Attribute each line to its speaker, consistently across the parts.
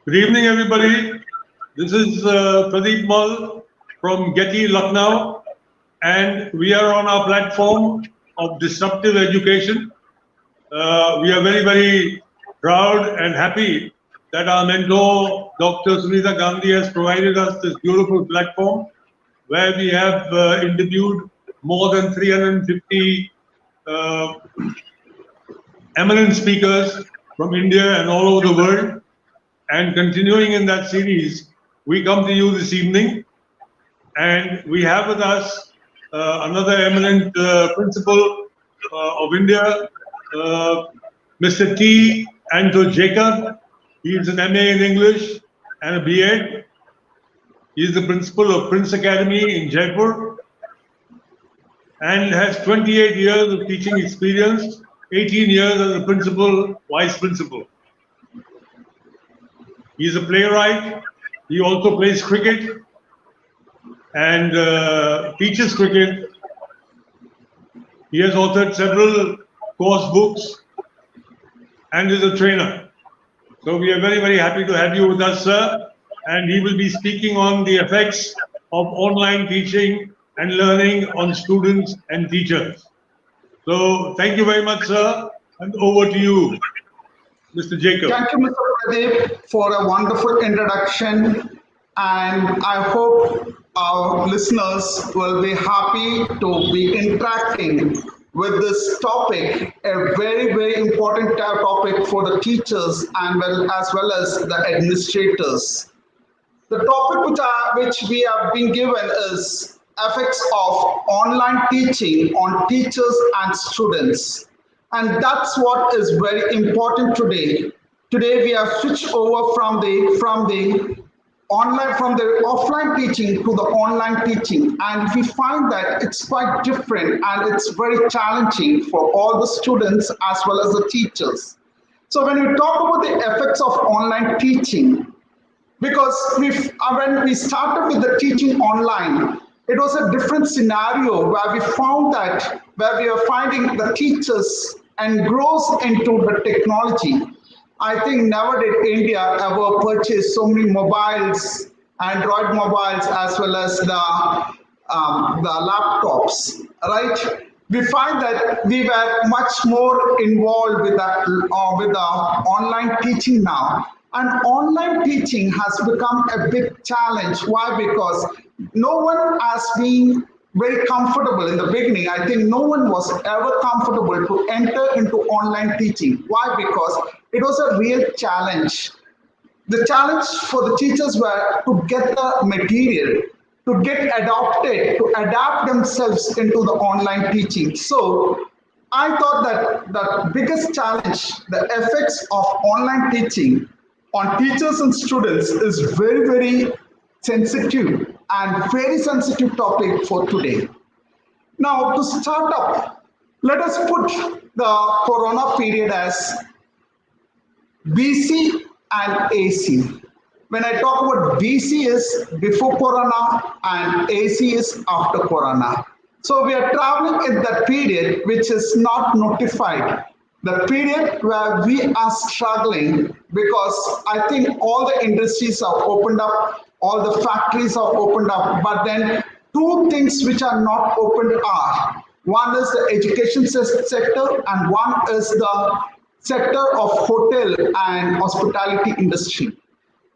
Speaker 1: Good evening, everybody. This is Pradeep from GETI, Lucknow, and we are on our platform of disruptive education. We are very, very proud and happy that our mentor, Dr. Sunita Gandhi, has provided us this beautiful platform where we have interviewed more than 350 eminent speakers from India and all over the world. And continuing in that series, we come to you this evening, and we have with us another eminent principal of India, Mr. T. Anto Jacob. He is an MA in English and a B.Ed. He is the principal of Prince Academy in Jaipur and has 28 years of teaching experience, 18 years as a principal, vice principal. He is a playwright. He also plays cricket and teaches cricket. He has authored several course books and is a trainer. So we are very, very happy to have you with us, sir. And he will be speaking on the effects of online teaching and learning on students and teachers. So thank you very much, sir. And over to you, Mr. Jacob.
Speaker 2: Thank you, Mr. Pradeep, for a wonderful introduction. And I hope our listeners will be happy to be interacting with this topic, a very, very important topic for the teachers and as well as the administrators. The topic which we have been given is effects of online teaching on teachers and students. And that's what is very important today. Today we have switched over from the offline teaching to the online teaching, and we find that it's quite different and it's very challenging for all the students as well as the teachers. So when we talk about the effects of online teaching, because when we started with the teaching online, it was a different scenario where we found that where we are finding the teachers engrossed into the technology. I think never did India ever purchase so many mobiles, Android mobiles, as well as the laptops, right? We find that we were much more involved with the online teaching now. And online teaching has become a big challenge. Why? Because no one has been very comfortable in the beginning. I think no one was ever comfortable to enter into online teaching. Why? Because it was a real challenge. The challenge for the teachers were to get the material, to get adopted, to adapt themselves into the online teaching. So I thought that the biggest challenge, the effects of online teaching on teachers and students is very, very sensitive and very sensitive topic for today. Now, to start up, let us put the Corona period as BC and AC. When I talk about BC is before Corona and AC is after Corona. So we are traveling in that period which is not notified. The period where we are struggling because I think all the industries are opened up, all the factories are opened up, but then two things which are not opened are, one is the education sector and one is the sector of hotel and hospitality industry.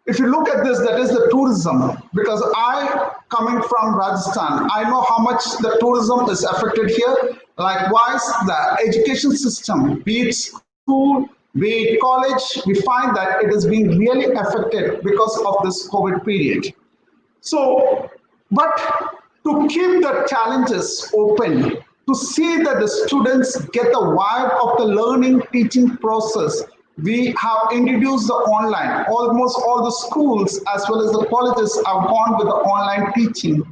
Speaker 2: If you look at this, that is the tourism, because I, coming from Rajasthan, I know how much the tourism is affected here. Likewise, the education system, be it school, be it college, we find that it is being really affected because of this COVID period. So, but to keep the challenges open, to see that the students get the vibe of the learning teaching process, we have introduced the online. Almost all the schools as well as the colleges have gone with the online teaching.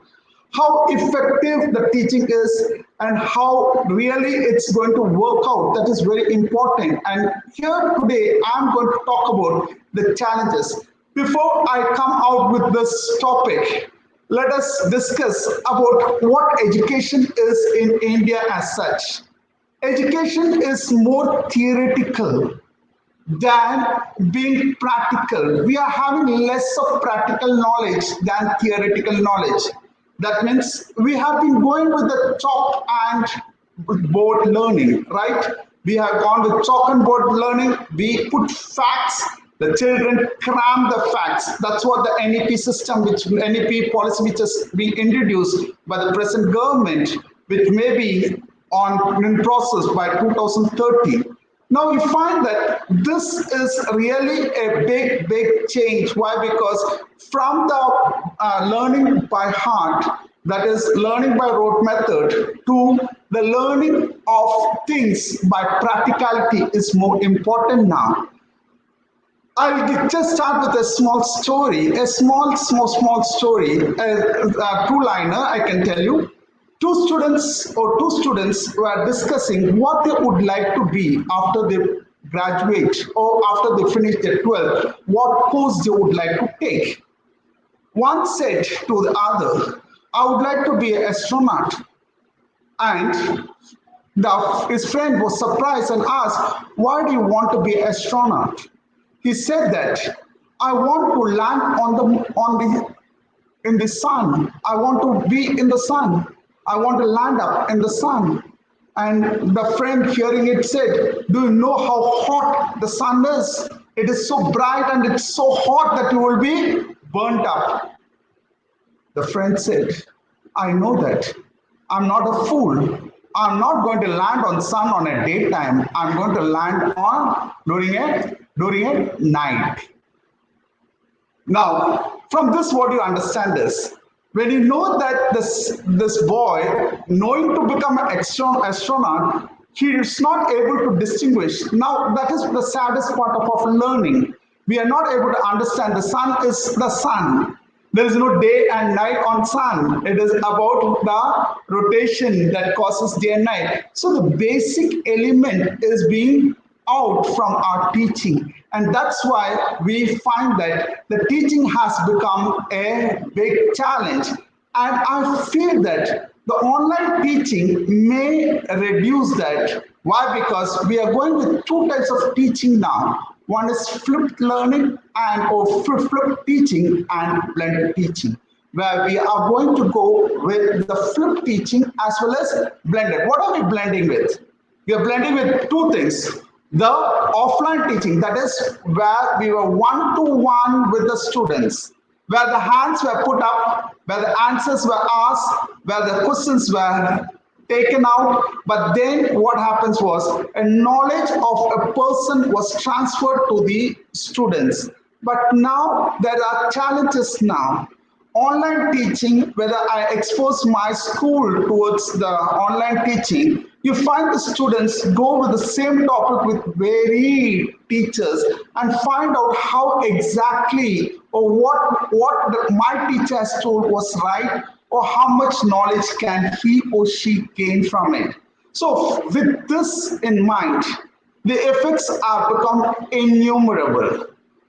Speaker 2: How effective the teaching is and how really it's going to work out, that is very important. And here today, I'm going to talk about the challenges. Before I come out with this topic, let us discuss about what education is in India as such. Education is more theoretical than being practical. We are having less of practical knowledge than theoretical knowledge. That means we have been going with the chalk and board learning, right? We have gone with chalk and board learning. We put facts. The children cram the facts. That's what the NEP system, which NEP policy, which has been introduced by the present government, which may be on in process by 2030. Now we find that this is really a big change. Why? Because from the learning by heart, that is learning by rote method, to the learning of things by practicality is more important now. I'll just start with a small story, a small story, a two-liner, I can tell you. Two students were discussing what they would like to be after they graduate or after they finish their 12th, what course they would like to take. One said to the other, I would like to be an astronaut. And his friend was surprised and asked, why do you want to be an astronaut? He said that I want to land in the sun. I want to be in the sun. I want to land up in the sun. And the friend hearing it said, do you know how hot the sun is? It is so bright and it's so hot that you will be burnt up. The friend said, I know that. I'm not a fool. I'm not going to land on sun on a daytime. I'm going to land on during a night. Now, from this, what you understand is, when you know that this boy, knowing to become an astronaut, he is not able to distinguish. Now, that is the saddest part of our learning. We are not able to understand the sun is the sun. There is no day and night on sun. It is about the rotation that causes day and night. So the basic element is being out from our teaching. And that's why we find that the teaching has become a big challenge. And I feel that the online teaching may reduce that. Why? Because we are going with two types of teaching now. One is flipped learning or flipped teaching and blended teaching, where we are going to go with the flipped teaching as well as blended. What are we blending with? We are blending with two things. The offline teaching, that is where we were one-to-one with the students, where the hands were put up, where the answers were asked, where the questions were taken out. But then what happens was a knowledge of a person was transferred to the students. But now there are challenges now. Online teaching, whether I expose my school towards the online teaching, you find the students go with the same topic with varied teachers and find out how exactly or what my teacher has told was right, or how much knowledge can he or she gain from it. So with this in mind, the effects have become innumerable.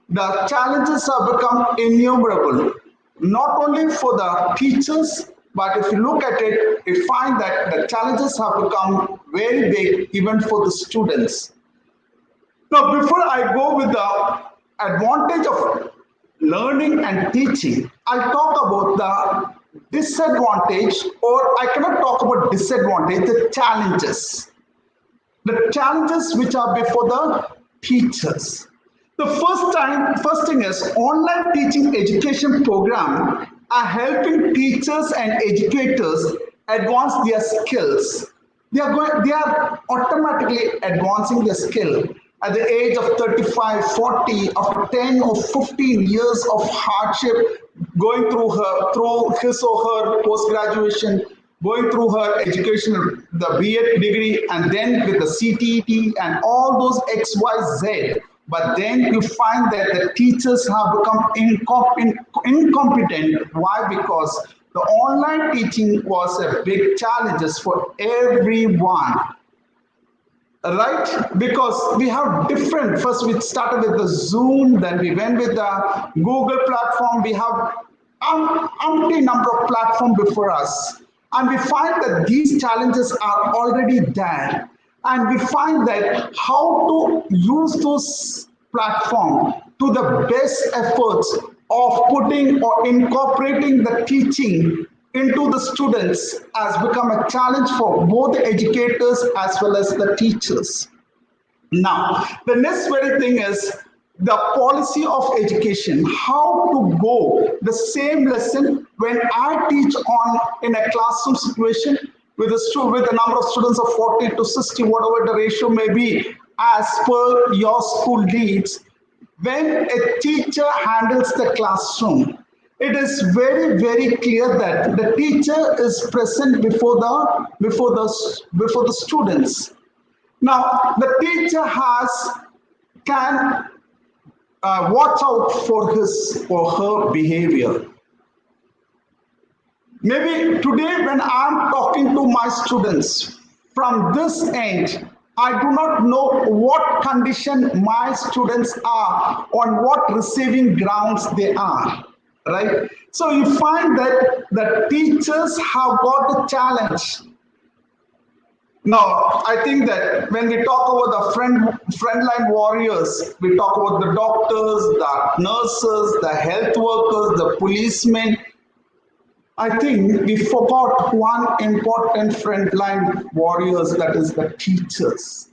Speaker 2: The challenges have become innumerable, not only for the teachers, but if you look at it, you find that the challenges have become very big even for the students. Now, before I go with the advantage of learning and teaching, I'll talk about the disadvantage, or I cannot talk about disadvantage, the challenges. The challenges which are before the teachers. The first thing is online teaching education program are helping teachers and educators advance their skills. They are automatically advancing their skill at the age of 35, 40, after 10 or 15 years of hardship, going through his or her post-graduation, going through her education, the B.Ed degree, and then with the CTET and all those XYZ. But then you find that the teachers have become incompetent. Why? Because the online teaching was a big challenge for everyone. Right? Because we have different, first we started with the Zoom, then we went with the Google platform. We have umpty number of platforms before us. And we find that these challenges are already there. And we find that how to use those platform to the best efforts of putting or incorporating the teaching into the students has become a challenge for both the educators as well as the teachers. Now, the next very thing is the policy of education, how to go the same lesson when I teach on in a classroom situation with with a number of students of 40 to 60, whatever the ratio may be, as per your school needs. When a teacher handles the classroom, it is very clear that the teacher is present before the students. Now, the teacher can watch out for his or her behavior. Maybe today, when I'm talking to my students from this end, I do not know what condition my students are, on what receiving grounds they are, right? So you find that the teachers have got the challenge. Now, I think that when we talk about the frontline warriors, we talk about the doctors, the nurses, the health workers, the policemen. I think we forgot one important frontline warriors, that is the teachers.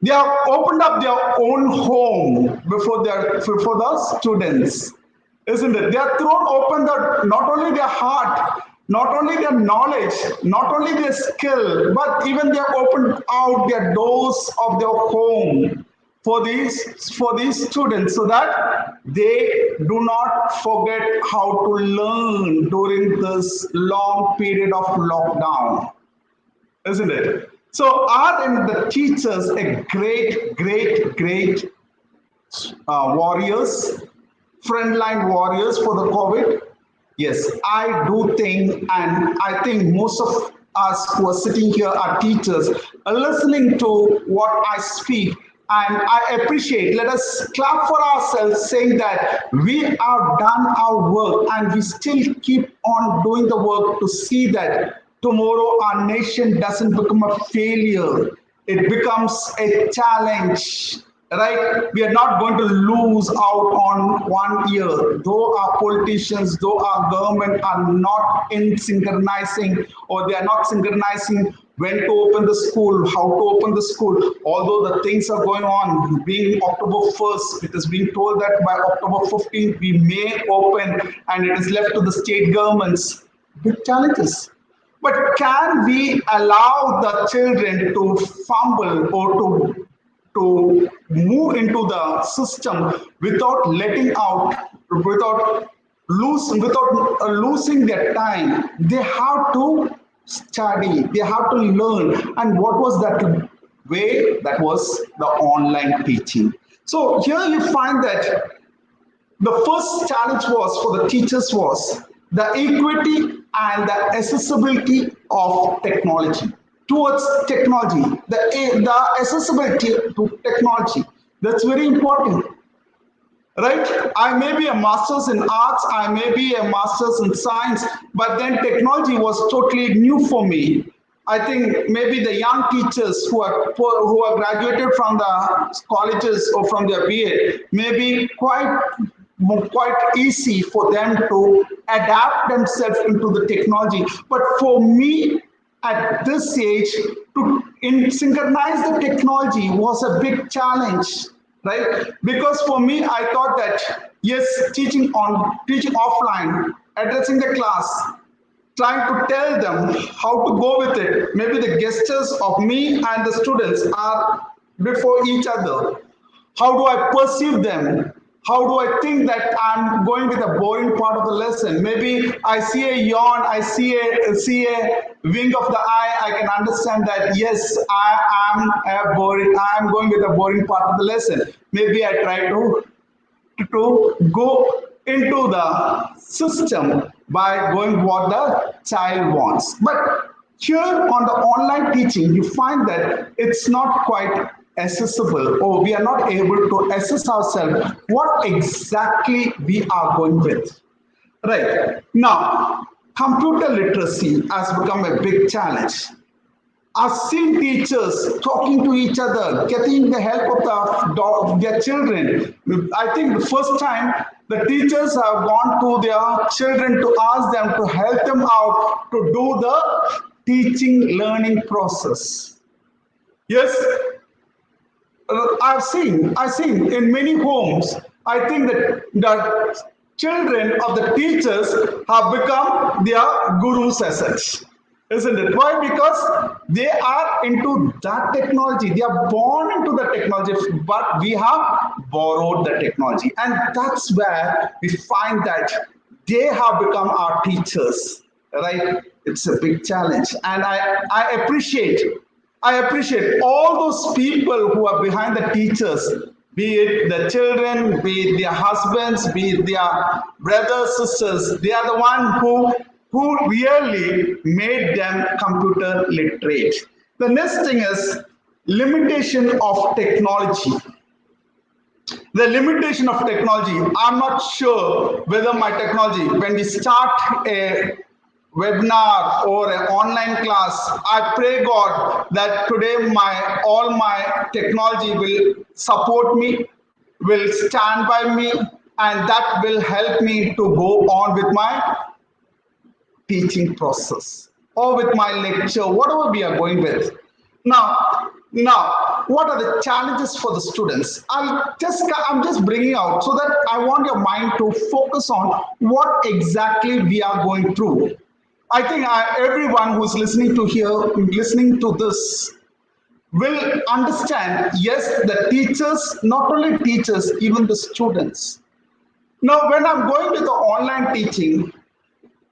Speaker 2: They have opened up their own home before the students, isn't it? They have thrown open not only their heart, not only their knowledge, not only their skill, but even they have opened out their doors of their home for these students, so that they do not forget how to learn during this long period of lockdown, isn't it? So are in the teachers a great warriors, frontline warriors for the COVID? Yes, I do think, and I think most of us who are sitting here are teachers, are listening to what I speak, and I appreciate. Let us clap for ourselves, saying that we have done our work and we still keep on doing the work to see that tomorrow our nation doesn't become a failure. It becomes a challenge, right? We are not going to lose out on 1 year, though our politicians, though our government are not in synchronizing, or they are not synchronizing when to open the school, how to open the school. Although the things are going on, being October 1st, it is being told that by October 15th we may open, and it is left to the state governments. Big challenges. But can we allow the children to fumble or to move into the system without letting out, without losing their time? They have to study, they have to learn. And what was that way? That was the online teaching. So here you find that the first challenge was for the teachers was the equity and the accessibility of technology. Towards technology, the accessibility to technology, that's very important, right? I may be a master's in arts, I may be a master's in science, but then technology was totally new for me. I think maybe the young teachers who are graduated from the colleges or from their BA may be quite easy for them to adapt themselves into the technology. But for me, at this age, to synchronize the technology was a big challenge, right? Because for me, I thought that yes, teaching offline, addressing the class, trying to tell them how to go with it. Maybe the gestures of me and the students are before each other. How do I perceive them? How do I think that I'm going with a boring part of the lesson? Maybe I see a yawn, I see a wink of the eye, I can understand that yes, I'm going with a boring part of the lesson. Maybe I try to go into the system by going what the child wants. But here on the online teaching, you find that it's not quite accessible, or we are not able to assess ourselves what exactly we are going with. Right. Now, computer literacy has become a big challenge. I've seen teachers talking to each other, getting the help of their children. I think the first time the teachers have gone to their children to ask them to help them out to do the teaching learning process. Yes, I've seen in many homes, I think that the children of the teachers have become their gurus as such. Isn't it? Why? Because they are into that technology. They are born into the technology, but we have borrowed the technology. And that's where we find that they have become our teachers, right? It's a big challenge. And I appreciate all those people who are behind the teachers, be it the children, be it their husbands, be it their brothers, sisters. They are the one who really made them computer literate. The next thing is limitation of technology. The limitation of technology. I'm not sure whether my technology, when we start a webinar or an online class, I pray God that today all my technology will support me, will stand by me, and that will help me to go on with my teaching process or with my lecture, whatever we are going with. Now, what are the challenges for the students? I'm just bringing out so that I want your mind to focus on what exactly we are going through. I think everyone who's listening to this will understand, yes, the teachers, not only teachers, even the students. Now, when I'm going to the online teaching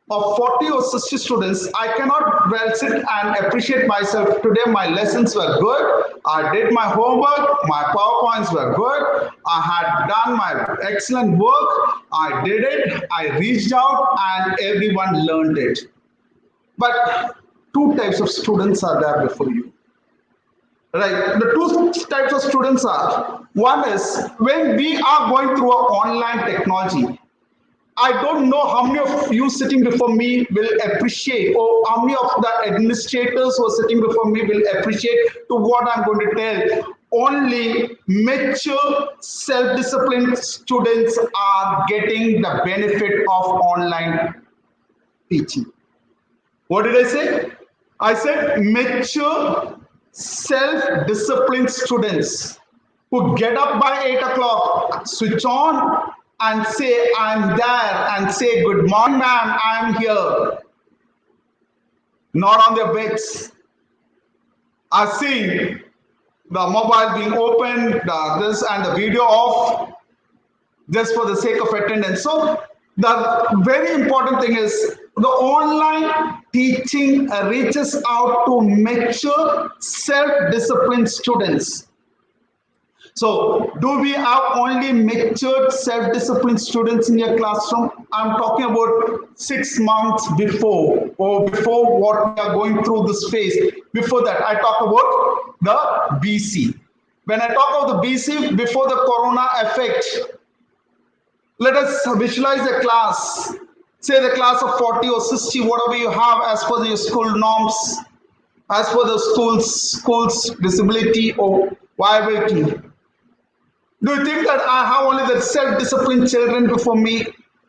Speaker 2: of 40 or 60 students, I cannot well sit and appreciate myself. Today, my lessons were good. I did my homework. My PowerPoints were good. I had done my excellent work. I did it. I reached out and everyone learned it. But two types of students are there before you. Right. The two types of students are, one is when we are going through an online technology, I don't know how many of you sitting before me will appreciate, or how many of the administrators who are sitting before me will appreciate to what I'm going to tell. Only mature, self-disciplined students are getting the benefit of online teaching. What did I say? I said mature, self-disciplined students who get up by 8 o'clock, switch on and say, I'm there, and say, good morning, ma'am, I'm here. Not on their beds. I see the mobile being opened, this and the video off, just for the sake of attendance. So the very important thing is the online teaching reaches out to mature, self-disciplined students. So, do we have only matured, self-disciplined students in your classroom? I'm talking about 6 months before, or before what we are going through this phase. Before that, I talk about the BC. When I talk about the BC, before the corona effect, let us visualize a class. Say the class of 40 or 60, whatever you have as per your school norms, as per the school's visibility or viability. Do you think that I have only the self-disciplined children before me?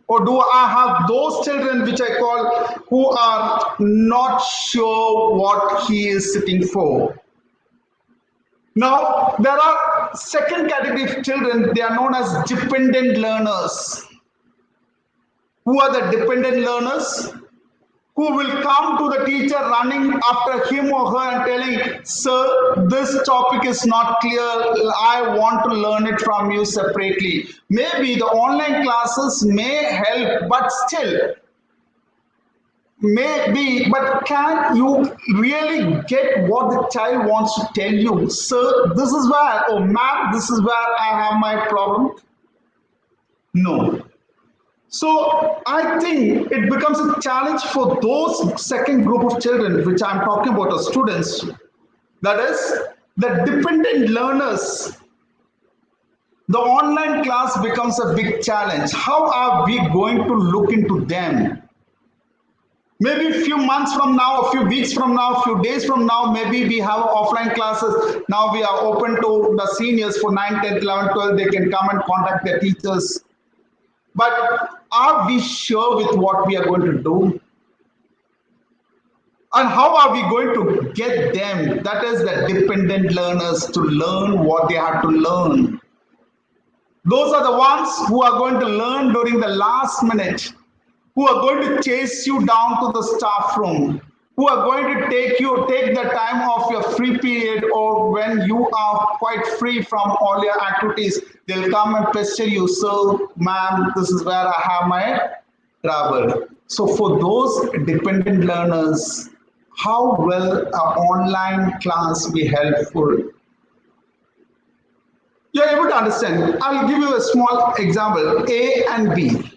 Speaker 2: Or do I have those children which I call who are not sure what he is sitting for? Now, there are second category of children, they are known as dependent learners. Who are the dependent learners? Who will come to the teacher running after him or her and telling, sir, this topic is not clear. I want to learn it from you separately. Maybe the online classes may help, but still, maybe, but can you really get what the child wants to tell you? Sir, this is where, or ma'am, this is where I have my problem. No. So I think it becomes a challenge for those second group of children, which I'm talking about, the students, that is the dependent learners. The online class becomes a big challenge. How are we going to look into them? Maybe a few months from now, a few weeks from now, a few days from now, maybe we have offline classes. Now we are open to the seniors for 9, 10, 11, 12. They can come and contact their teachers. But are we sure with what we are going to do? And how are we going to get them, that is the dependent learners, to learn what they have to learn? Those are the ones who are going to learn during the last minute, who are going to chase you down to the staff room, who are going to take the time of your free period, or when you are quite free from all your activities. They'll come and pester you. So, ma'am, this is where I have my trouble. So for those dependent learners, how will an online class be helpful? You're able to understand. I'll give you a small example. A and B.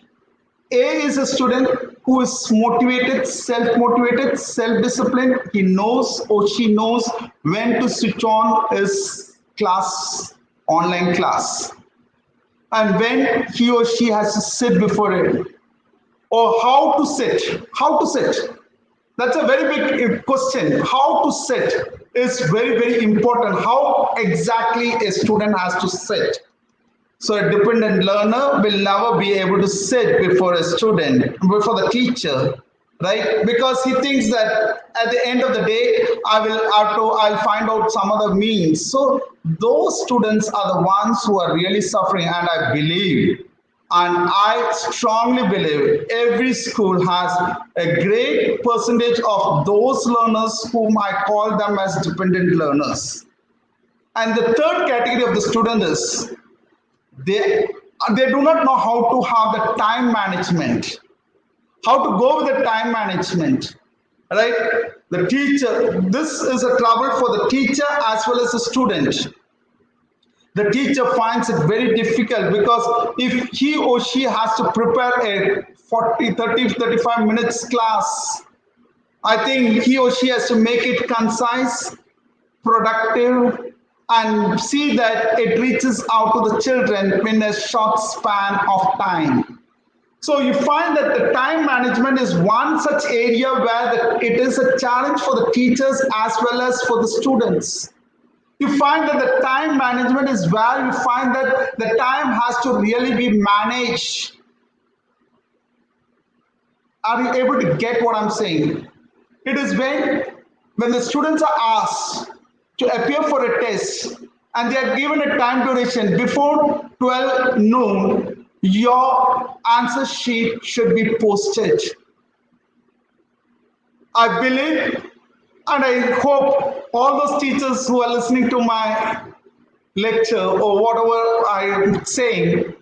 Speaker 2: A is a student who is motivated, self-motivated, self-disciplined. He knows or she knows when to switch on his class, online class, and when he or she has to sit before it, or how to sit. How to sit? That's a very big question. How to sit is very, very important. How exactly a student has to sit. So a dependent learner will never be able to sit before a student, before the teacher, right? Because he thinks that at the end of the day, I'll find out some other means. So those students are the ones who are really suffering, and I believe, and I strongly believe, every school has a great percentage of those learners whom I call them as dependent learners. And the third category of the student is they do not know how to have the time management, how to go with the time management, right? The teacher, this is a trouble for the teacher as well as the student. The teacher finds it very difficult, because if he or she has to prepare a 40, 30, 35 minutes class, I think he or she has to make it concise, productive, and see that it reaches out to the children in a short span of time. So you find that the time management is one such area where it is a challenge for the teachers as well as for the students. You find that the time management is where you find that the time has to really be managed. Are you able to get what I'm saying? It is when the students are asked to appear for a test and they are given a time duration before 12 noon, your answer sheet should be posted. I believe and I hope all those teachers who are listening to my lecture or whatever I'm saying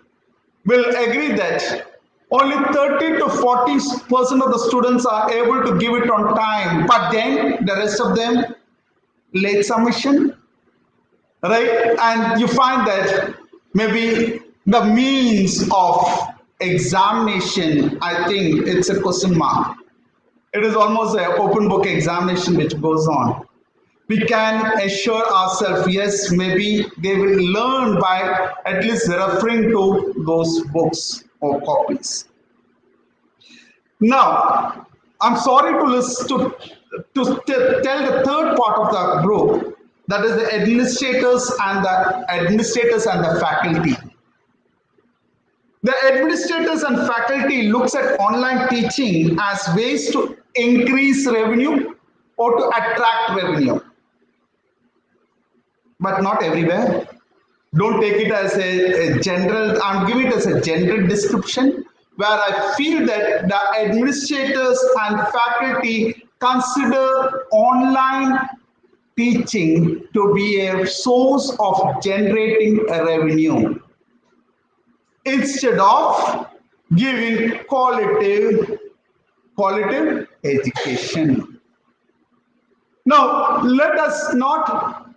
Speaker 2: will agree that only 30 to 40% of the students are able to give it on time, but then the rest of them late submission, right? And you find that maybe the means of examination, I think it's a question mark. It is almost an open book examination which goes on. We can assure ourselves, yes, maybe they will learn by at least referring to those books or copies. Now, I'm sorry to tell the third part of the group, that is the administrators and the faculty. The administrators and faculty looks at online teaching as ways to increase revenue or to attract revenue, but not everywhere. Don't take it as a general, I'm giving it as a general description, where I feel that the administrators and faculty consider online teaching to be a source of generating a revenue instead of giving qualitative education. Now, let us not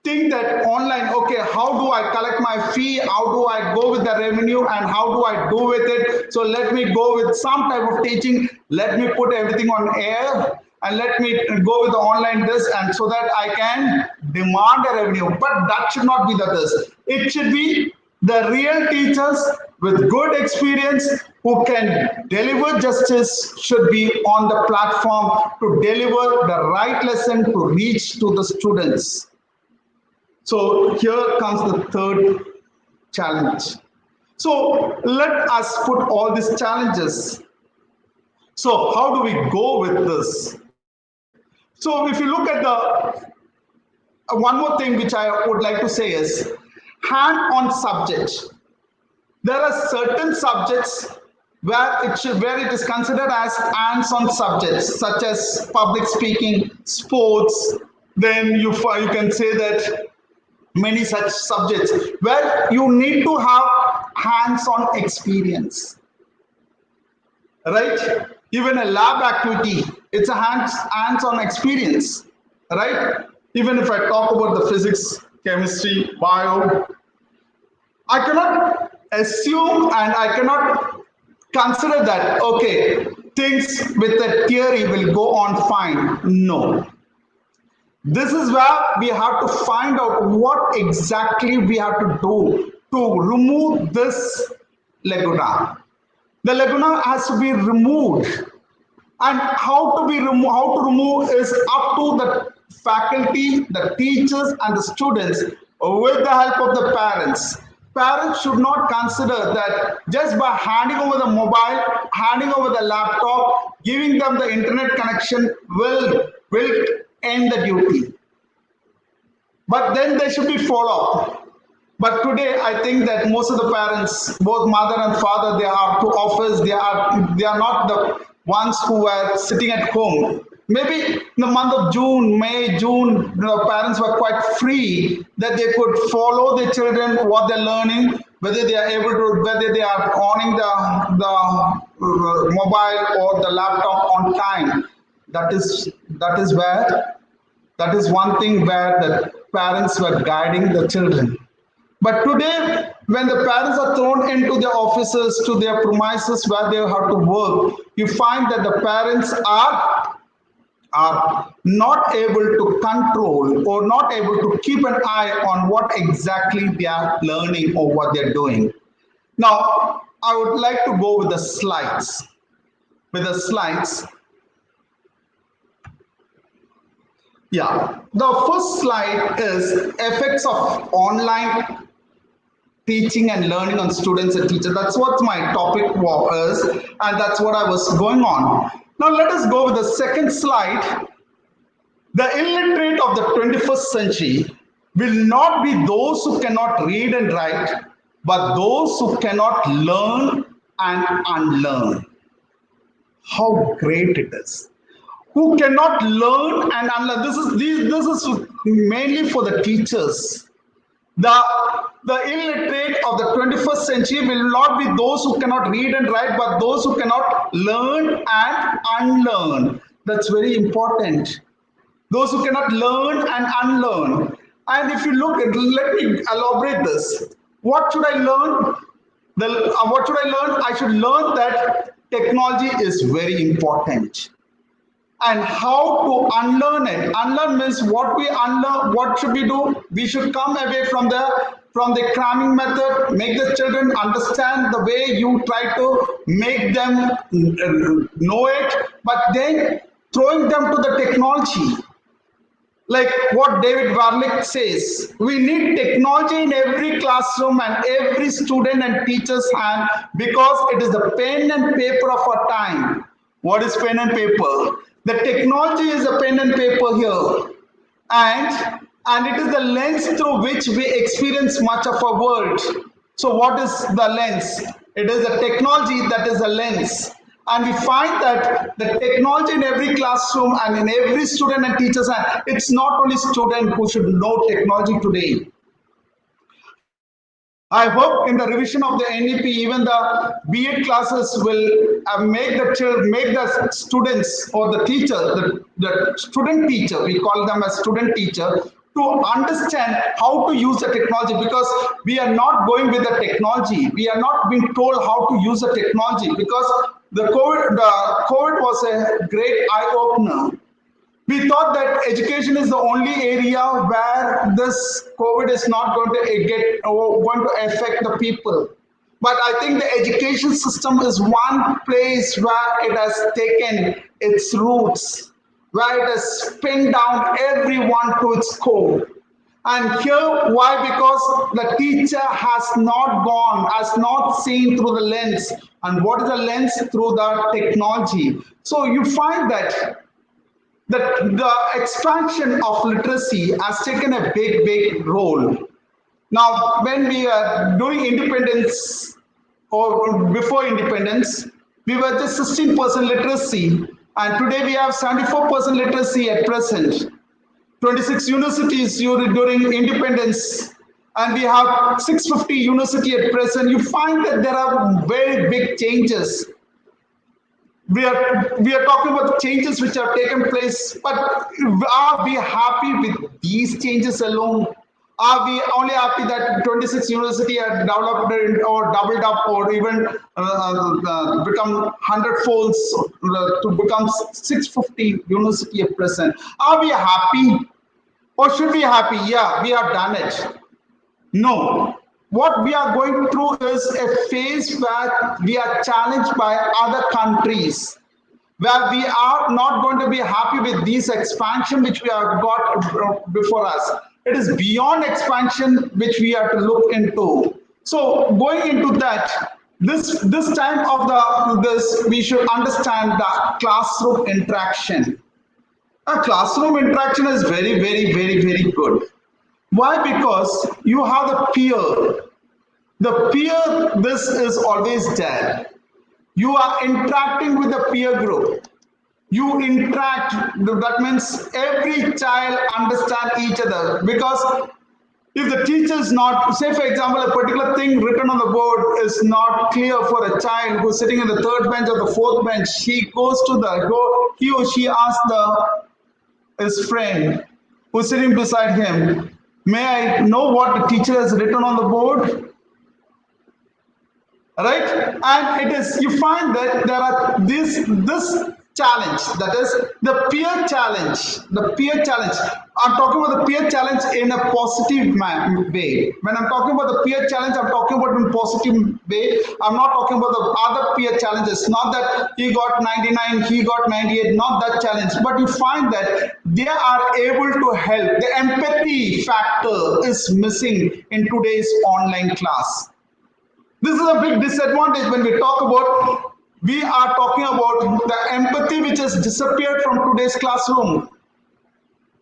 Speaker 2: think that online, okay, how do I collect my fee? How do I go with the revenue and how do I do with it? So let me go with some type of teaching. Let me put everything on air and let me go with the online this, and so that I can demand a revenue. But that should not be the case. It should be The real teachers with good experience who can deliver justice should be on the platform to deliver the right lesson to reach to the students. So here comes the third challenge. So let us put all these challenges. So how do we go with this? So if you look at the one more thing which I would like to say is hand-on subject. There are certain subjects where it is considered as hands-on subjects such as public speaking, sports. Then you can say that many such subjects where you need to have hands-on experience, right? Even a lab activity, it's a hands-on experience, right? Even if I talk about the physics, chemistry, bio, I cannot assume and I cannot consider that, okay, things with the theory will go on fine. No. This is where we have to find out what exactly we have to do to remove this laguna. The laguna has to be removed, and how to remove is up to the faculty, the teachers, and the students with the help of the parents. Parents should not consider that just by handing over the mobile, handing over the laptop, giving them the internet connection will end the duty. But then they should be follow-up. But today, I think that most of the parents, both mother and father, they are to office. They are not the ones who were sitting at home. Maybe in the month of June, May, June, the parents were quite free that they could follow the children, what they're learning, whether they are able to, whether they are owning the mobile or the laptop on time. That is one thing where the parents were guiding the children. But today, when the parents are thrown into their offices, to their premises where they have to work, you find that the parents are not able to control or not able to keep an eye on what exactly they are learning or what they're doing. Now, I would like to go with the slides. Yeah, the first slide is effects of online teaching and learning on students and teachers. That's what my topic is, and that's what I was going on. Now let us go with the second slide. The illiterate of the 21st century will not be those who cannot read and write, but those who cannot learn and unlearn. How great it is. Who cannot learn and unlearn. This is mainly for the teachers. The illiterate of the 21st century will not be those who cannot read and write, but those who cannot learn and unlearn. That's very important. Those who cannot learn and unlearn. And if you look at, let me elaborate this. What should I learn? What should I learn? I should learn that technology is very important. And how to unlearn it. Unlearn means what we unlearn, what should we do? We should come away from the cramming method, make the children understand the way you try to make them know it, but then throwing them to the technology. Like what David Warlick says, we need technology in every classroom and every student and teacher's hand because it is the pen and paper of our time. What is pen and paper? The technology is a pen and paper here, and it is the lens through which we experience much of our world. So what is the lens? It is the technology that is the lens. And we find that the technology in every classroom and in every student and teacher's hand, it's not only student who should know technology today. I hope in the revision of the NEP, even the B.Ed classes will make the students or the teacher, the student teacher, we call them as student teacher, to understand how to use the technology, because we are not going with the technology. We are not being told how to use the technology, because the COVID was a great eye-opener. We thought that education is the only area where this COVID is not going to get or going to affect the people. But I think the education system is one place where it has taken its roots, where it has pinned down everyone to its core. And here, why? Because the teacher has not gone, has not seen through the lens. And what is the lens? Through the technology. So you find that the expansion of literacy has taken a big role. Now, when we are doing independence or before independence, we were just 16% literacy, and today we have 74% literacy at present. 26 universities during independence, and we have 650 university at present. You find that there are very big changes. We are talking about the changes which have taken place, but are we happy with these changes alone? Are we only happy that 26 university are developed or doubled up or even become 100 folds to become 650 university at present? Are we happy or should we be happy? Yeah, we have done it. No. What we are going through is a phase where we are challenged by other countries, where we are not going to be happy with this expansion which we have got before us. It is beyond expansion which we have to look into. So going into that, this time of this we should understand the classroom interaction. A classroom interaction is very good. Why? Because you have the peer. The peer, this is always there. You are interacting with the peer group. You interact, that means every child understands each other. Because if the teacher is not, say for example, a particular thing written on the board is not clear for a child who's sitting in the third bench or the fourth bench, he or she asks his friend who's sitting beside him, may I know what the teacher has written on the board? Right? And it is, you find that there are this challenge, that is the peer challenge. The peer challenge. I'm talking about the peer challenge in a positive way. When I'm talking about the peer challenge, I'm talking about in a positive way. I'm not talking about the other peer challenges. Not that he got 99, he got 98, not that challenge. But you find that they are able to help. The empathy factor is missing in today's online class. This is a big disadvantage when we talk about, we are talking about the empathy which has disappeared from today's classroom.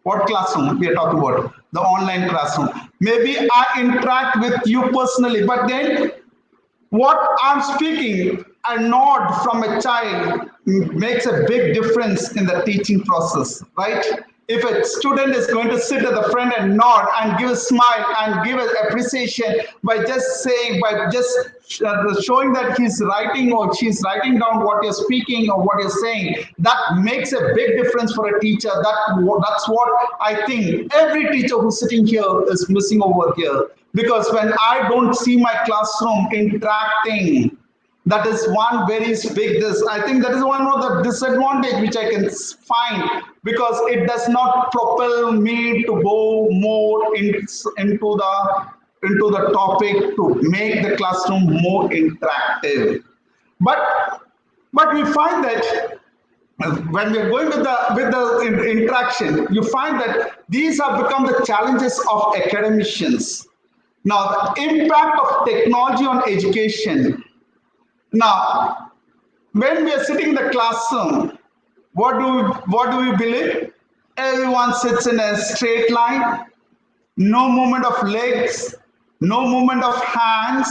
Speaker 2: What classroom we are talking about? The online classroom. Maybe I interact with you personally, but then what I'm speaking, a nod from a child makes a big difference in the teaching process, right? If a student is going to sit at the front and nod and give a smile and give an appreciation by just saying, by just showing that he's writing or she's writing down what you're speaking or what you're saying, that makes a big difference for a teacher. That's what I think every teacher who's sitting here is missing over here. Because when I don't see my classroom interacting, that is one very big I think that is one of the disadvantage which I can find, because it does not propel me to go more into the topic to make the classroom more interactive. But we find that when we are going with the interaction, you find that these have become the challenges of academicians. Now, the impact of technology on education. Now, when we are sitting in the classroom, what do we believe? Everyone sits in a straight line, no movement of legs, no movement of hands,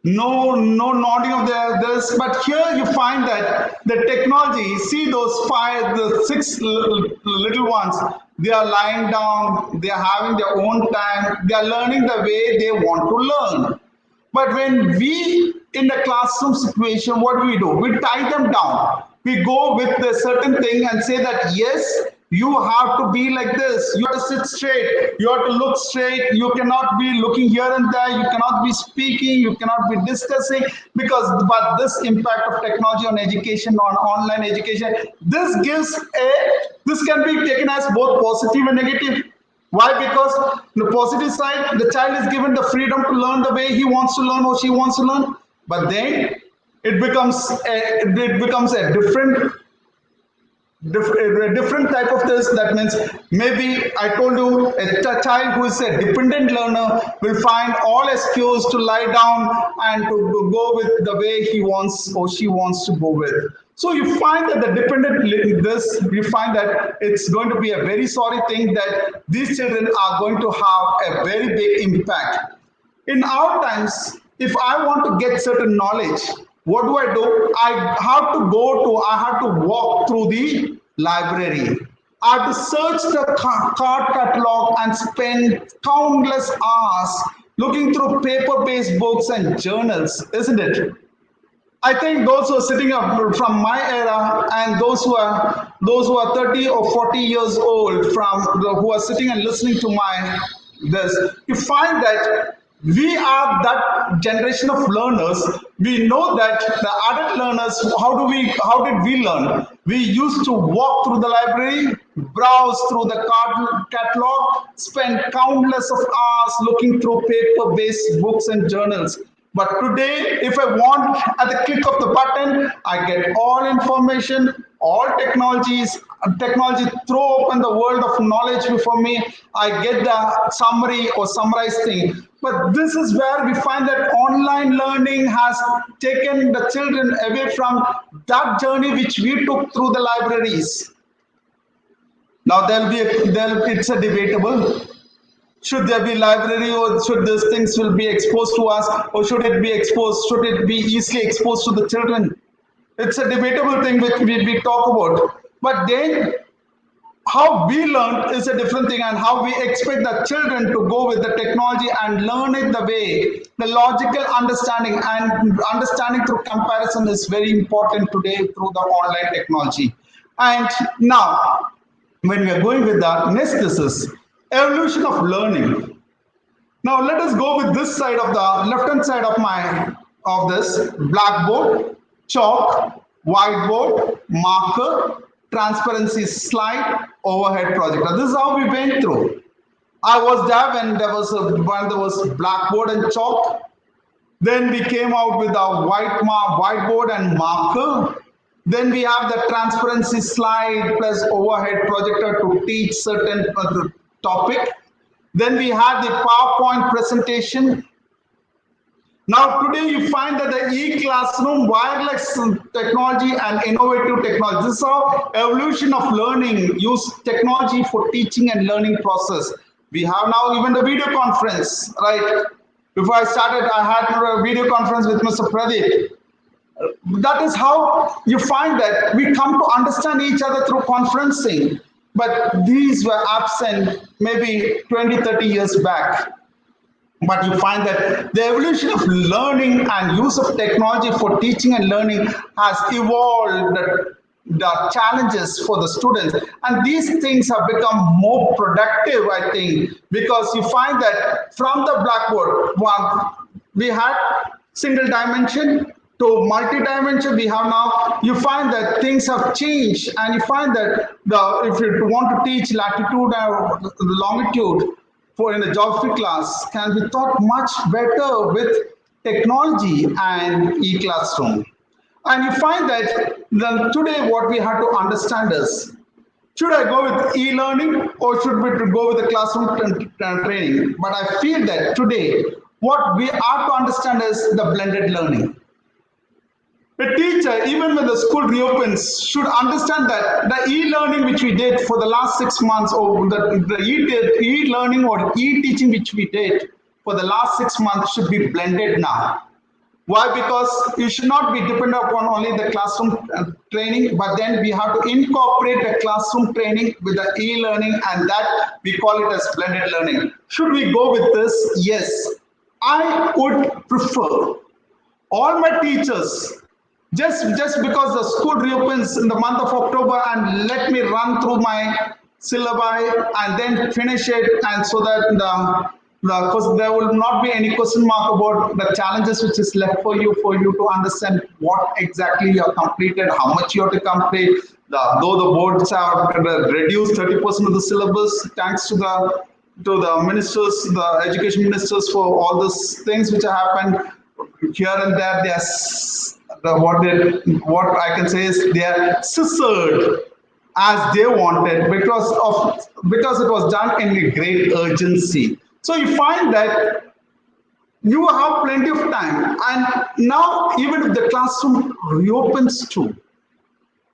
Speaker 2: no nodding of this. But here you find that the technology, see the 6 little ones, they are lying down, they are having their own time, they are learning the way they want to learn. But when we in the classroom situation, what do? We tie them down. We go with a certain thing and say that yes, You have to be like this. You have to sit straight. You have to look straight. You cannot be looking here and there. You cannot be speaking. You cannot be discussing because, but this impact of technology on education, on online education, this can be taken as both positive and negative. Why? Because the positive side, the child is given the freedom to learn the way he wants to learn or she wants to learn. But then it becomes a different type of this. That means maybe I told you a child who is a dependent learner will find all excuse to lie down and to go with the way he wants or she wants to go with. So you find that the dependent this you find that it's going to be a very sorry thing that these children are going to have a very big impact. In our times, if I want to get certain knowledge, what do? I have to walk through the library. I have to search the card catalog and spend countless hours looking through paper-based books and journals, isn't it? I think those who are sitting up from my era and those who are 30 or 40 years old who are sitting and listening to my this, you find that we are that generation of learners. We know that the adult learners, how did we learn? We used to walk through the library, browse through the catalog, spend countless of hours looking through paper-based books and journals. But today, if I want, at the click of the button, I get all information, all technology throw open the world of knowledge before me. I get the summary or summarized thing. But this is where we find that online learning has taken the children away from that journey which we took through the libraries. Now it's a debatable. Should there be library or should these things will be exposed to us or should it be easily exposed to the children? It's a debatable thing which we talk about. But then how we learn is a different thing and how we expect the children to go with the technology and learn it the way. The logical understanding and understanding through comparison is very important today through the online technology. And now, when we are going with the next, this is evolution of learning. Now let us go with this side of the left hand side of this blackboard, chalk, whiteboard, marker, transparency slide, overhead projector. This is how we went through. I was there when there was blackboard and chalk. Then we came out with a whiteboard and marker. Then we have the transparency slide plus overhead projector to teach certain topic. Then we have the PowerPoint presentation. Now today you find that the e-classroom, wireless technology and innovative technology. This is how evolution of learning use technology for teaching and learning process. We have now even the video conference, right? Before I started, I had a video conference with Mr. Pradeep. That is how you find that we come to understand each other through conferencing. But these were absent maybe 20, 30 years back. But you find that the evolution of learning and use of technology for teaching and learning has evolved the challenges for the students. And these things have become more productive, I think, because you find that from the blackboard, we had single dimension to multi-dimension. We have now, you find that things have changed, and you find that if you want to teach latitude or longitude in a geography class can be taught much better with technology and e-classroom. And you find that today what we have to understand is, should I go with e-learning or should we go with the classroom training? But I feel that today what we have to understand is the blended learning. A teacher, even when the school reopens, should understand that the e-learning which we did for the last 6 months, or the e-learning or e-teaching which we did for the last 6 months should be blended now. Why? Because you should not be dependent upon only the classroom training, but then we have to incorporate the classroom training with the e-learning, and that we call it as blended learning. Should we go with this? Yes. I would prefer all my teachers just because the school reopens in the month of October and let me run through my syllabi and then finish it, and so that because there will not be any question mark about the challenges which is left for you to understand what exactly you have completed, how much you have to complete. Though the boards have reduced 30% of the syllabus, thanks to the ministers, the education ministers, for all those things which have happened here and there. They are what I can say is they are scissored as they wanted because it was done in a great urgency. So you find that you have plenty of time, and now even if the classroom reopens too,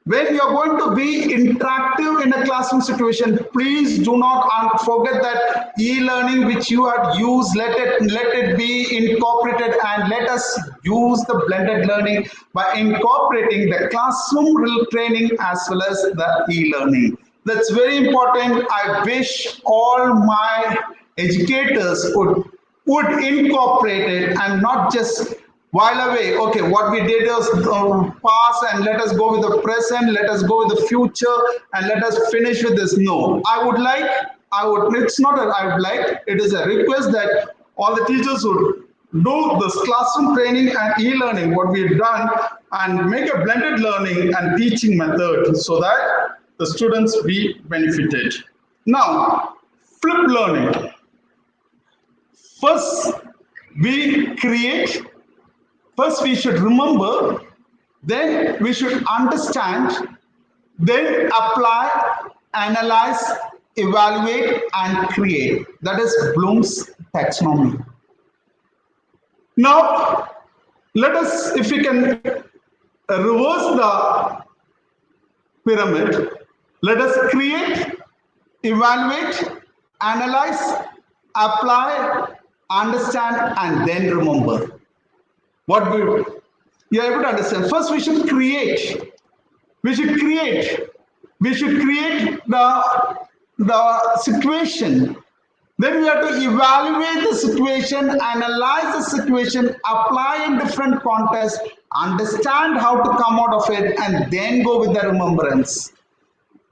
Speaker 2: when you're going to be interactive in a classroom situation, please do not forget that e-learning which you had used, let it be incorporated, and let us use the blended learning by incorporating the classroom real training as well as the e-learning. That's very important. I wish all my educators would incorporate it and not just while away. Okay, what we did is past, and let us go with the present, let us go with the future, and let us finish with this. No, it's not that I would like, it is a request that all the teachers would do this classroom training and e-learning, what we've done, and make a blended learning and teaching method so that the students be benefited. Now, flip learning. First, we create. First, we should remember, then we should understand, then apply, analyze, evaluate, and create. That is Bloom's taxonomy. Now, let us, if we can reverse the pyramid, let us create, evaluate, analyze, apply, understand, and then remember. What you are able to understand. First, we should create. We should create the situation. Then we have to evaluate the situation, analyze the situation, apply in different contexts, understand how to come out of it, and then go with the remembrance.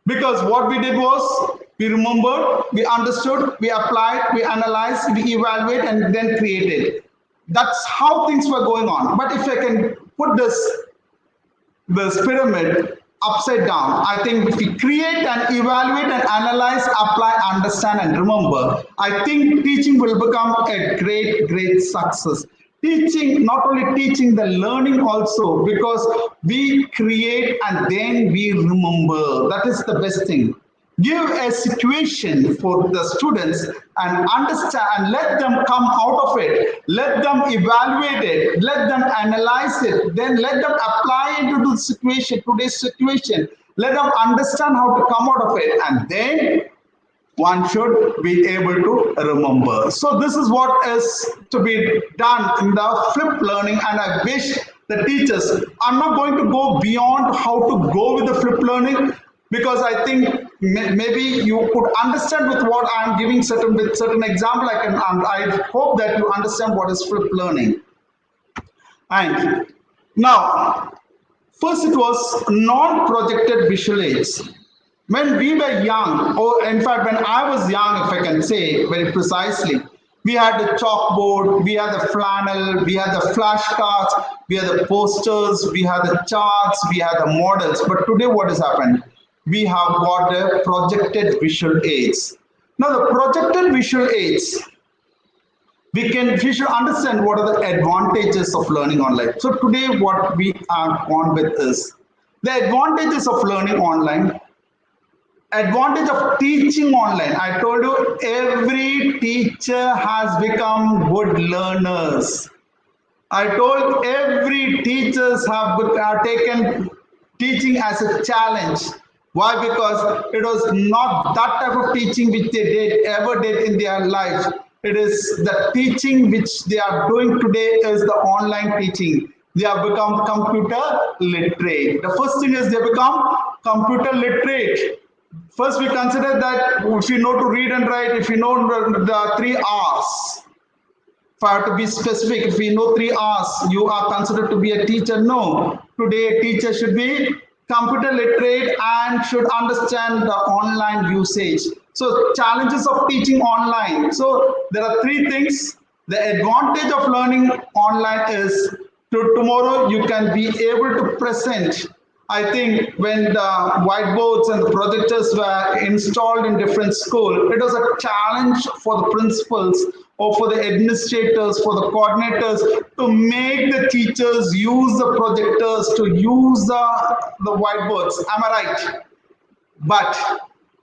Speaker 2: Because what we did was, we remembered, we understood, we applied, we analyzed, we evaluated, and then created. That's how things were going on. But if I can put this pyramid upside down, I think if we create and evaluate and analyze, apply, understand, and remember, I think teaching will become a great success. Teaching, not only teaching, the learning also, because we create and then we remember. That is the best thing. Give a situation for the students and understand, and let them come out of it. Let them evaluate it. Let them analyze it. Then let them apply into the situation, today's situation. Let them understand how to come out of it. And then one should be able to remember. So this is what is to be done in the flipped learning, and I wish the teachers, I'm not going to go beyond how to go with the flipped learning, because I think maybe you could understand with what I'm giving with certain example. I hope that you understand what is flipped learning. And now, first it was non-projected visual aids. When we were young, or in fact when I was young, if I can say very precisely, we had the chalkboard, we had the flannel, we had the flashcards, we had the posters, we had the charts, we had the models. But today what has happened? We have got the projected visual aids. Now the projected visual aids, we should understand what are the advantages of learning online. So today what we are on with is the advantages of learning online. Advantage of teaching online. I told you every teacher has become good learners. I told every teachers have taken teaching as a challenge. Why? Because it was not that type of teaching which they ever did in their life. It is the teaching which they are doing today is the online teaching. They have become computer literate. The first thing is they become computer literate. First, we consider that if you know to read and write, if you know the 3 R's, If I have to be specific, if we know 3 hours, you are considered to be a teacher. No. Today, a teacher should be computer literate and should understand the online usage. So, challenges of teaching online. So, there are 3 things. The advantage of learning online is to tomorrow you can be able to present. I think when the whiteboards and the projectors were installed in different schools, it was a challenge for the principals or for the administrators, for the coordinators to make the teachers use the projectors, to use the whiteboards. Am I right? But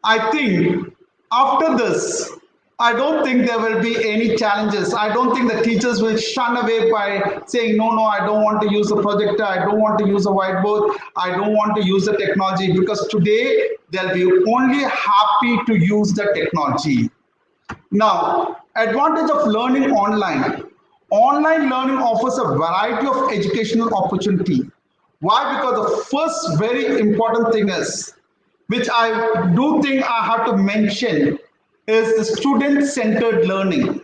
Speaker 2: I think after this, I don't think there will be any challenges. I don't think the teachers will shun away by saying, no, no, I don't want to use the projector. I don't want to use a whiteboard. I don't want to use the technology, because today they'll be only happy to use the technology. Now, advantage of learning online. Online learning offers a variety of educational opportunity. Why? Because the first very important thing is, which I do think I have to mention, is the student-centered learning.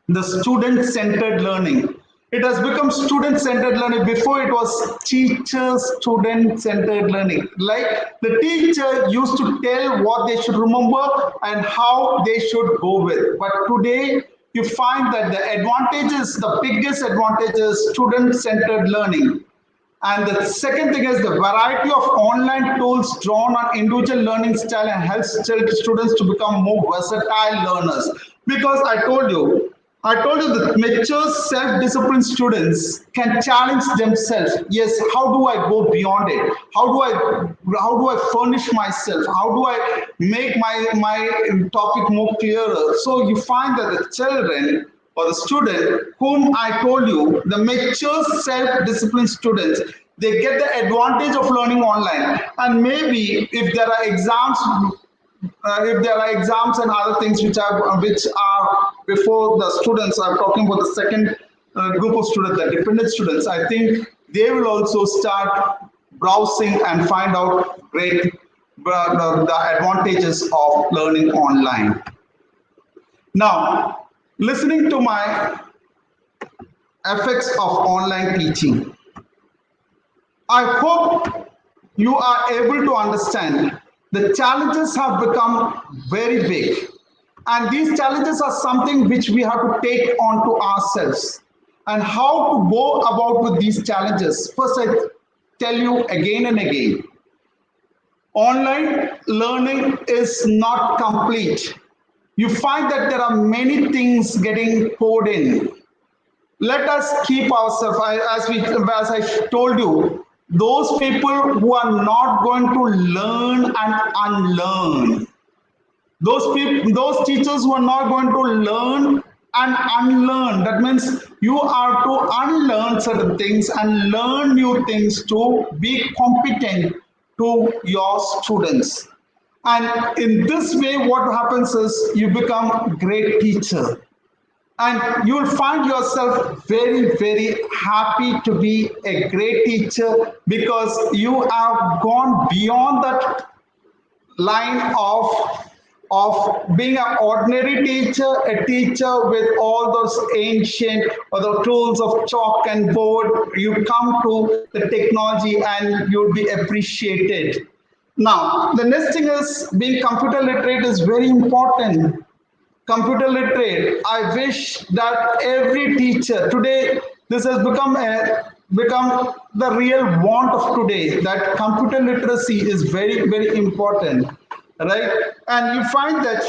Speaker 2: The student-centered learning. It has become student-centered learning. Before it was teacher-student-centered learning. Like the teacher used to tell what they should remember and how they should go with. But today, you find that the advantages, the biggest advantage is student-centered learning. And the second thing is the variety of online tools drawn on individual learning style and helps students to become more versatile learners. Because I told you that mature self-disciplined students can challenge themselves. Yes, how do I go beyond it? How do I furnish myself? How do I make my topic more clearer? So you find that the children or the student whom I told you, the mature self-disciplined students, they get the advantage of learning online. And maybe if there are exams and other things which are before the students, I'm talking about the second group of students, the dependent students, I think they will also start browsing and find out the advantages of learning online. Now, listening to my effects of online teaching, I hope you are able to understand the challenges have become very big. And these challenges are something which we have to take onto ourselves. And how to go about with these challenges. First, I tell you again and again, online learning is not complete. You find that there are many things getting poured in. Let us keep ourselves, as I told you, those people who are not going to learn and unlearn, those teachers who are not going to learn and unlearn, that means you are to unlearn certain things and learn new things to be competent to your students. And in this way, what happens is you become a great teacher. And you will find yourself very, very happy to be a great teacher, because you have gone beyond that line of being an ordinary teacher, a teacher with all those ancient or the tools of chalk and board. You come to the technology and you'll be appreciated. Now, the next thing is being computer literate is very important. Computer literate. I wish that every teacher today, this has become the real want of today, that computer literacy is very, very important, right? And you find that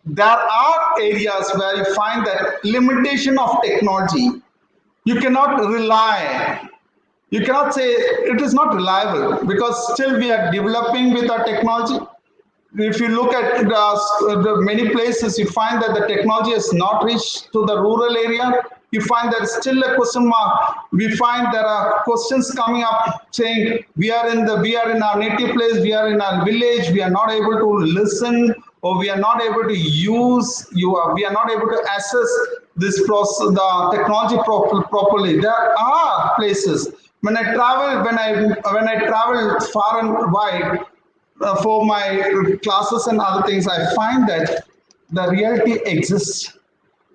Speaker 2: there are areas where you find that limitation of technology. You cannot rely. You cannot say it is not reliable, because still we are developing with our technology. If you look at the many places, you find that the technology has not reached to the rural area. You find there is still a question mark. We find there are questions coming up saying we are in our native place, we are in our village, we are not able to listen, or we are not able to use we are not able to assess this process, the technology properly. There are places when I travel far and wide for my classes and other things, I find that the reality exists.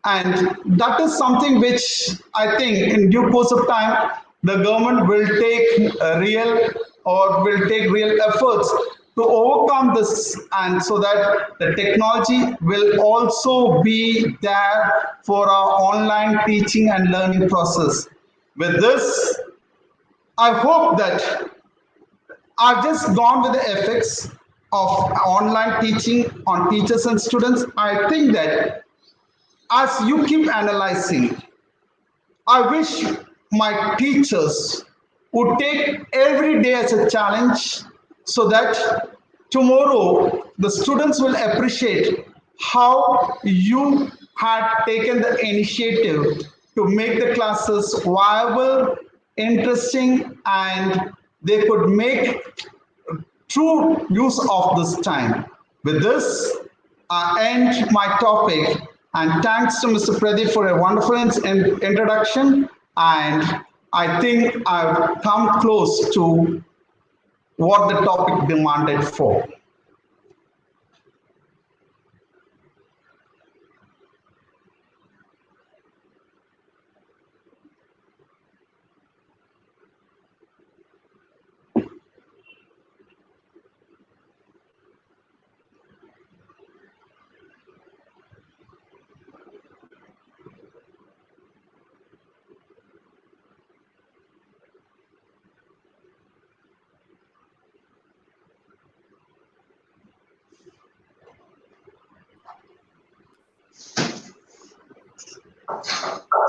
Speaker 2: And that is something which I think in due course of time, the government will take real efforts to overcome this, and so that the technology will also be there for our online teaching and learning process. With this, I hope that I've just gone with the effects of online teaching on teachers and students. I think that as you keep analyzing, I wish my teachers would take every day as a challenge so that tomorrow the students will appreciate how you had taken the initiative to make the classes viable, interesting, and they could make true use of this time. With this, I end my topic, and thanks to Mr. Pradeep for a wonderful introduction. And I think I've come close to what the topic demanded for.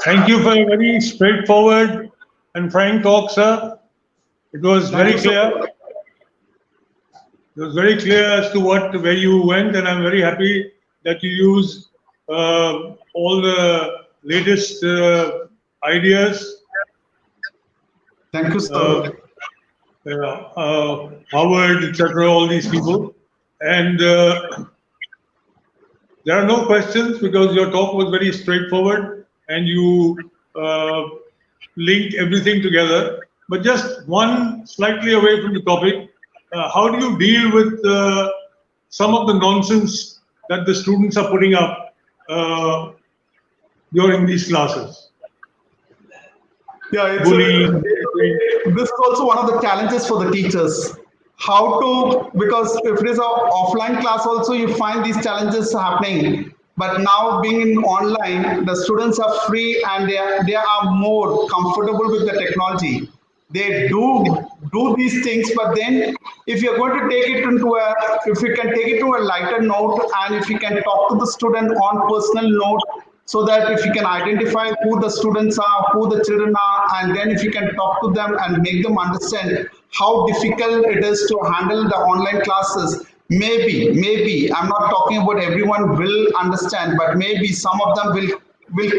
Speaker 1: Thank you for a very straightforward and frank talk, sir. It was
Speaker 2: Thank
Speaker 1: very
Speaker 2: you so
Speaker 1: clear.
Speaker 2: much.
Speaker 1: It was very clear as to where you went, and I'm very happy that you used all the latest ideas,
Speaker 2: Thank you,
Speaker 1: uh,
Speaker 2: sir.
Speaker 1: Howard, etc., all these people. And there are no questions because your talk was very straightforward and you linked everything together. But just one slightly away from the topic, how do you deal with some of the nonsense that the students are putting up during these classes?
Speaker 2: Yeah,
Speaker 1: Bullying.
Speaker 2: this is also one of the challenges for the teachers. How to, because if it is a offline class also, you find these challenges happening. But now being in online, the students are free and they are more comfortable with the technology. They do these things, but then if you're going to take it into a, if you can take it to a lighter note, and if you can talk to the student on personal note, so that if you can identify who the students are, who the children are, and then if you can talk to them and make them understand how difficult it is to handle the online classes, maybe I'm not talking about everyone will understand, but maybe some of them will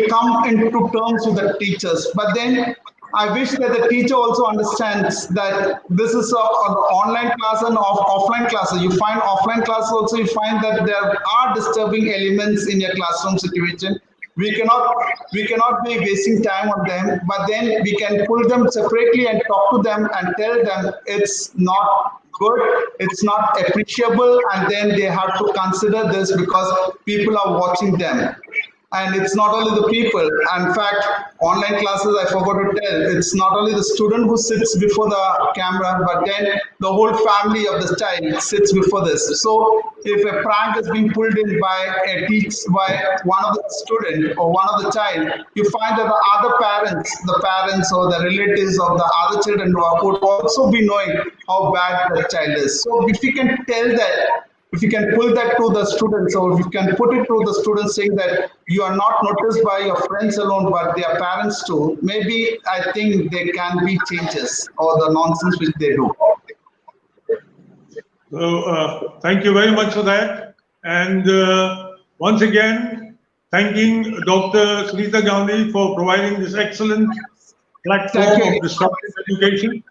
Speaker 2: come into terms with the teachers. But then I wish that the teacher also understands that this is an online class and offline classes. You find offline classes also, you find that there are disturbing elements in your classroom situation. We cannot be wasting time on them, but then we can pull them separately and talk to them and tell them it's not good, it's not appreciable, and then they have to consider this because people are watching them. And it's not only the people. In fact, online classes, I forgot to tell, it's not only the student who sits before the camera, but then the whole family of the child sits before this. So if a prank is being pulled in by one of the student or one of the child, you find that the parents or the relatives of the other children would also be knowing how bad the child is. So if you can tell that, if you can pull that to the students, or if you can put it to the students saying that you are not noticed by your friends alone but their parents too, maybe I think there can be changes or the nonsense which they do.
Speaker 1: So thank you very much for that. And once again, thanking Dr. Sunita Gandhi for providing this excellent
Speaker 2: Thank
Speaker 1: platform
Speaker 2: you
Speaker 1: of
Speaker 2: again.
Speaker 1: disruptive education.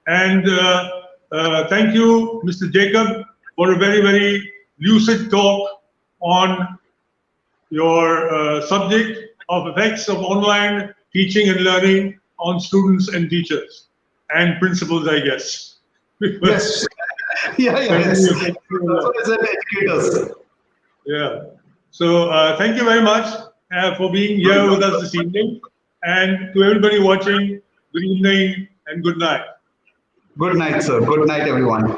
Speaker 1: And thank you, Mr. Jacob, for a very, very lucid talk on your subject of effects of online teaching and learning on students and teachers and principals, I guess.
Speaker 2: Yes. Yeah,
Speaker 1: Thank
Speaker 2: yes.
Speaker 1: you. Thank you.
Speaker 2: So as an educators.
Speaker 1: Yeah. So thank you very much for being here with us this evening. And to everybody watching, good evening and good night.
Speaker 2: Good night, sir. Good night, everyone.